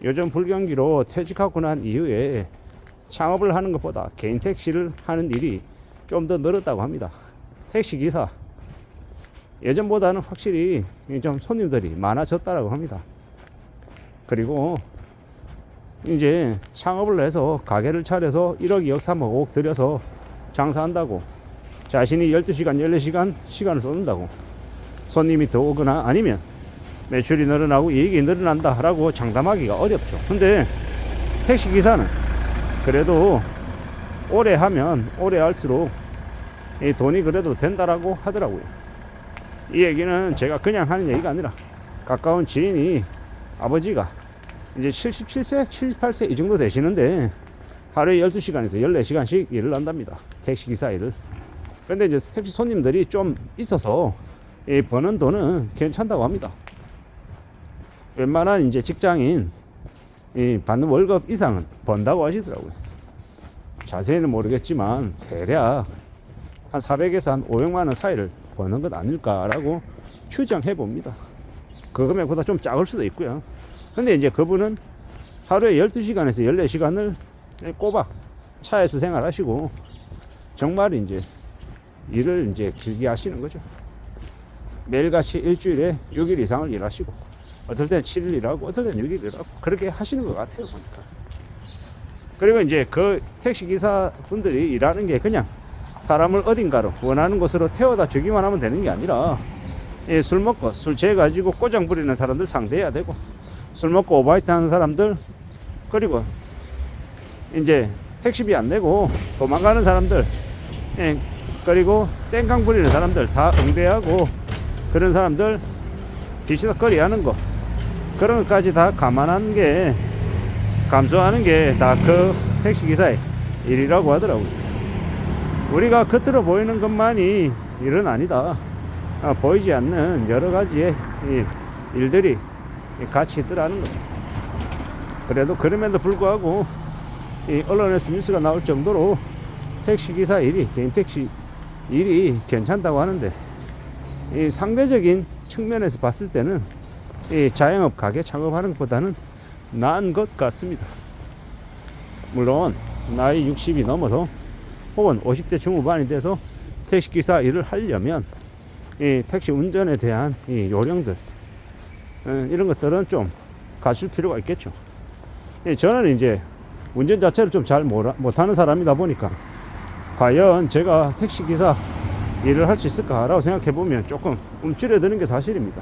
요즘 불경기로 퇴직하고 난 이후에 창업을 하는 것보다 개인 택시를 하는 일이 좀 더 늘었다고 합니다. 택시기사 예전보다는 확실히 좀 손님들이 많아졌다고 합니다. 그리고 이제 창업을 해서 가게를 차려서 1억, 2억, 3억, 5억 들여서 장사한다고, 자신이 12시간, 14시간 시간을 쏟는다고 손님이 더 오거나 아니면 매출이 늘어나고 이익이 늘어난다 라고 장담하기가 어렵죠. 근데 택시기사는 그래도 오래 하면 오래 할수록 이 돈이 그래도 된다라고 하더라고요. 이 얘기는 제가 그냥 하는 얘기가 아니라 가까운 지인이 아버지가 이제 77세, 78세 이 정도 되시는데 하루에 12시간에서 14시간씩 일을 한답니다. 택시기사 일을. 근데 이제 택시 손님들이 좀 있어서 이 버는 돈은 괜찮다고 합니다. 웬만한 이제 직장인 이 받는 월급 이상은 번다고 하시더라고요. 자세히는 모르겠지만 대략 한 400에서 한 500만 원 사이를 버는 것 아닐까라고 추정해 봅니다. 그 금액보다 좀 작을 수도 있고요. 근데 이제 그분은 하루에 12시간에서 14시간을 꼬박 차에서 생활하시고 정말 이제 일을 이제 길게 하시는 거죠. 매일같이 일주일에 6일 이상을 일하시고 어떨 때는 7일 일하고 어떨 때는 6일 일하고 그렇게 하시는 것 같아요, 보니까. 그리고 이제 그 택시기사 분들이 일하는 게 그냥 사람을 어딘가로 원하는 곳으로 태워다 주기만 하면 되는 게 아니라 술 먹고 술 취해가지고 꼬장 부리는 사람들 상대해야 되고, 술 먹고 오바이트 하는 사람들, 그리고 이제 택시비 안 내고 도망가는 사람들, 그리고 땡깡 부리는 사람들 다 응대하고 그런 사람들 뒤치다거리 하는 거, 그런 것까지 다 감안하는 게, 감수하는 게 다 그 택시기사의 일이라고 하더라고요. 우리가 겉으로 보이는 것만이 일은 아니다. 보이지 않는 여러 가지의 일들이 같이 있더라는 거죠. 그래도 그럼에도 불구하고 언론에서 뉴스가 나올 정도로 택시기사 일이, 개인 택시 일이 괜찮다고 하는데, 상대적인 측면에서 봤을 때는 자영업 가게 창업하는 것보다는 나은 것 같습니다. 물론 나이 60이 넘어서 혹은 50대 중후반이 돼서 택시기사 일을 하려면 택시 운전에 대한 요령들, 이런 것들은 좀 갖출 필요가 있겠죠. 저는 이제 운전 자체를 좀 잘 못하는 사람이다 보니까 과연 제가 택시기사 일을 할 수 있을까라고 생각해 보면 조금 움츠려드는 게 사실입니다.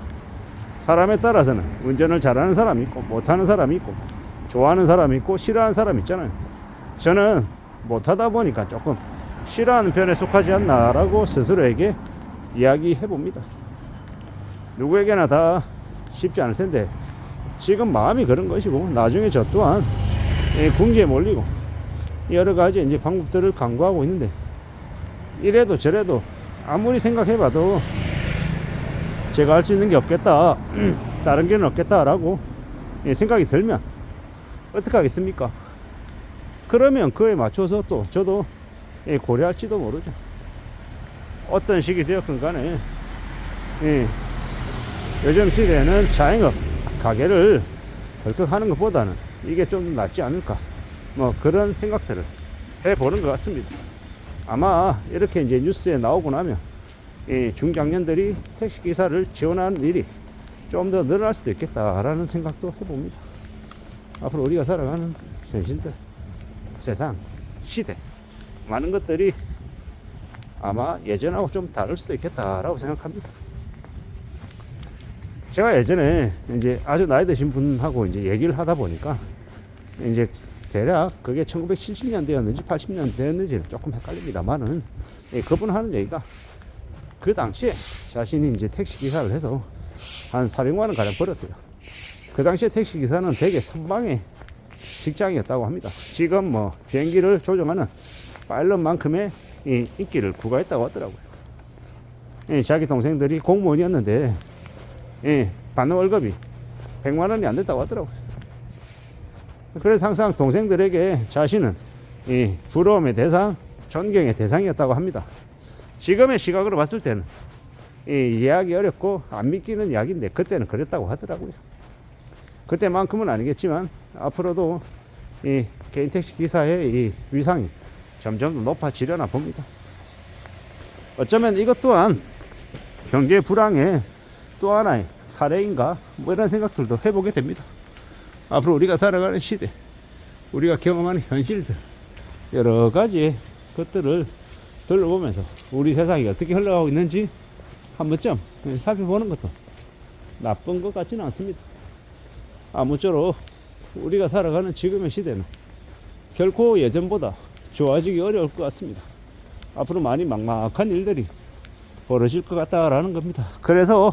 사람에 따라서는 운전을 잘하는 사람이 있고 못하는 사람이 있고 좋아하는 사람이 있고 싫어하는 사람이 있잖아요. 저는 못하다 보니까 조금 싫어하는 편에 속하지 않나라고 스스로에게 이야기해 봅니다. 누구에게나 다 쉽지 않을 텐데 지금 마음이 그런 것이고, 나중에 저 또한 궁지에 몰리고 여러 가지 이제 방법들을 강구하고 있는데, 이래도 저래도 아무리 생각해봐도 제가 할 수 있는 게 없겠다, 다른 길은 없겠다라고 생각이 들면 어떻게 하겠습니까? 그러면 그에 맞춰서 또 저도 고려할지도 모르죠. 어떤 식이 되었건 간에 요즘 시대에는 자영업 가게를 덜컥 하는 것보다는 이게 좀 낫지 않을까, 뭐 그런 생각들을 해보는 것 같습니다. 아마 이렇게 이제 뉴스에 나오고 나면 중장년들이 택시기사를 지원하는 일이 좀 더 늘어날 수도 있겠다라는 생각도 해봅니다. 앞으로 우리가 살아가는 현실들, 세상, 시대, 많은 것들이 아마 예전하고 좀 다를 수도 있겠다라고 생각합니다. 제가 예전에 이제 아주 나이 드신 분하고 이제 얘기를 하다 보니까 이제 대략 그게 1970년대였는지 80년대였는지는 조금 헷갈립니다만은, 그분 하는 얘기가 그 당시에 자신이 이제 택시기사를 해서 한 400만 원 가량 벌었대요. 그 당시에 택시기사는 되게 선방의 직장이었다고 합니다. 지금 뭐 비행기를 조종하는 파일럿만큼의 인기를 구가했다고 하더라고요. 자기 동생들이 공무원이었는데 받는 월급이 100만 원이 안 됐다고 하더라고요. 그래서 항상 동생들에게 자신은 부러움의 대상, 존경의 대상이었다고 합니다. 지금의 시각으로 봤을 때는 이해하기 어렵고 안 믿기는 이야기인데 그때는 그랬다고 하더라고요. 그때만큼은 아니겠지만 앞으로도 이 개인 택시 기사의 이 위상이 점점 더 높아지려나 봅니다. 어쩌면 이것 또한 경제 불황의 또 하나의 사례인가 뭐 이런 생각들도 해보게 됩니다. 앞으로 우리가 살아가는 시대, 우리가 경험하는 현실들, 여러 가지 것들을 둘러보면서 우리 세상이 어떻게 흘러가고 있는지 한 번쯤 살펴보는 것도 나쁜 것 같지는 않습니다. 아무쪼록 우리가 살아가는 지금의 시대는 결코 예전보다 좋아지기 어려울 것 같습니다. 앞으로 많이 막막한 일들이 벌어질 것 같다라는 겁니다. 그래서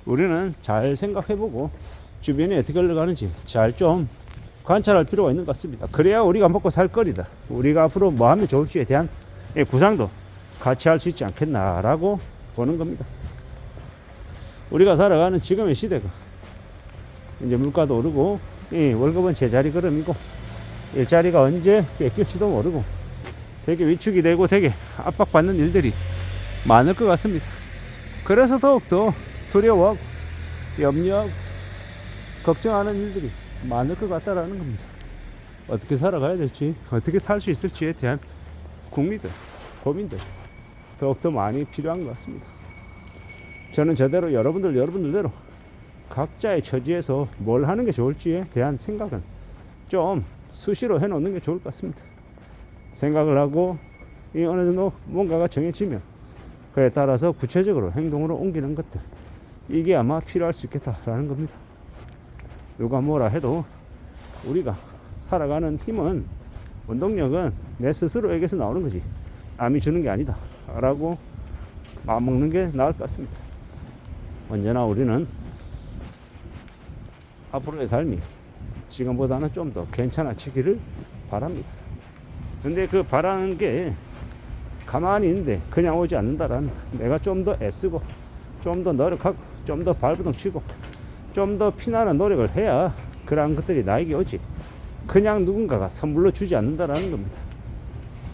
우리는 잘 생각해보고 주변이 어떻게 흘러가는지 잘 좀 관찰할 필요가 있는 것 같습니다. 그래야 우리가 먹고 살 거리다, 우리가 앞으로 뭐 하면 좋을지에 대한 구상도 같이 할 수 있지 않겠나라고 보는 겁니다. 우리가 살아가는 지금의 시대가 이제 물가도 오르고 월급은 제자리 걸음이고 일자리가 언제 뺏길지도 모르고 되게 위축이 되고 되게 압박받는 일들이 많을 것 같습니다. 그래서 더욱더 두려워하고 염려하고 걱정하는 일들이 많을 것 같다라는 겁니다. 어떻게 살아가야 될지, 어떻게 살 수 있을지에 대한 궁리들, 고민들 더욱더 많이 필요한 것 같습니다. 저는 저대로 여러분들대로 각자의 처지에서 뭘 하는 게 좋을지에 대한 생각은 좀 수시로 해놓는 게 좋을 것 같습니다. 생각을 하고 어느 정도 뭔가가 정해지면 그에 따라서 구체적으로 행동으로 옮기는 것들, 이게 아마 필요할 수 있겠다라는 겁니다. 누가 뭐라 해도 우리가 살아가는 힘은, 원동력은 내 스스로에게서 나오는 거지 남이 주는 게 아니다 라고 마음먹는 게 나을 것 같습니다. 언제나 우리는 앞으로의 삶이 지금보다는 좀 더 괜찮아지기를 바랍니다. 근데 그 바라는 게 가만히 있는데 그냥 오지 않는다라는, 내가 좀 더 애쓰고 좀 더 노력하고 좀 더 발버둥 치고 좀 더 피나는 노력을 해야 그러한 것들이 나에게 오지, 그냥 누군가가 선물로 주지 않는다라는 겁니다.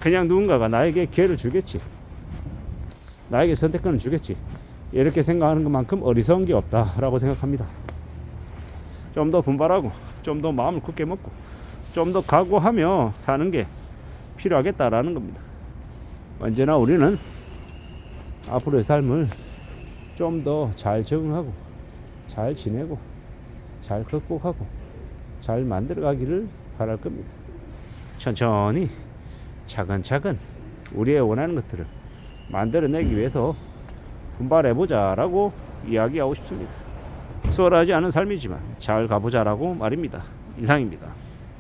그냥 누군가가 나에게 기회를 주겠지, 나에게 선택권을 주겠지, 이렇게 생각하는 것만큼 어리석은 게 없다라고 생각합니다. 좀 더 분발하고 좀 더 마음을 굳게 먹고 좀 더 각오하며 사는 게 필요하겠다라는 겁니다. 언제나 우리는 앞으로의 삶을 좀 더 잘 적응하고 잘 지내고 잘 극복하고 잘 만들어가기를 바랄 겁니다. 천천히 차근차근 우리의 원하는 것들을 만들어내기 위해서 분발해보자 라고 이야기하고 싶습니다. 수월하지 않은 삶이지만 잘 가보자 라고 말입니다. 이상입니다.